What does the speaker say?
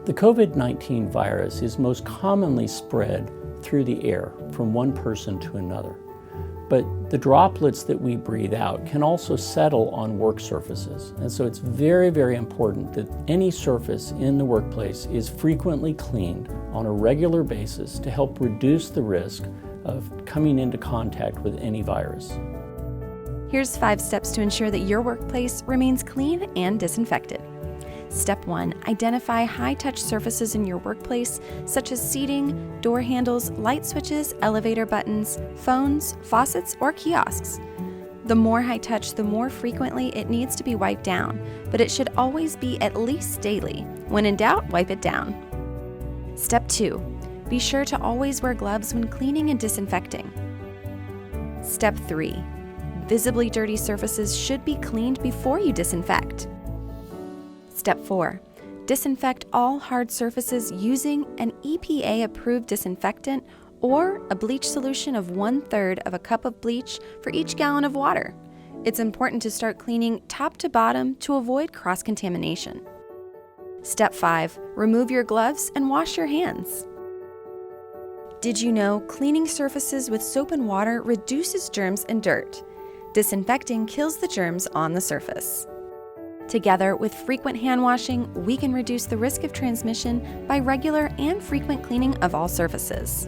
The COVID-19 virus is most commonly spread through the air from one person to another. But the droplets that we breathe out can also settle on work surfaces. And so it's very, very important that any surface in the workplace is frequently cleaned on a regular basis to help reduce the risk of coming into contact with any virus. Here's 5 steps to ensure that your workplace remains clean and disinfected. Step 1. Identify high-touch surfaces in your workplace, such as seating, door handles, light switches, elevator buttons, phones, faucets, or kiosks. The more high-touch, the more frequently it needs to be wiped down, but it should always be at least daily. When in doubt, wipe it down. Step 2. Be sure to always wear gloves when cleaning and disinfecting. Step 3. Visibly dirty surfaces should be cleaned before you disinfect. Step 4. Disinfect all hard surfaces using an EPA-approved disinfectant or a bleach solution of 1/3 of a cup of bleach for each gallon of water. It's important to start cleaning top to bottom to avoid cross-contamination. Step 5. Remove your gloves and wash your hands. Did you know cleaning surfaces with soap and water reduces germs and dirt? Disinfecting kills the germs on the surface. Together with frequent hand washing, we can reduce the risk of transmission by regular and frequent cleaning of all surfaces.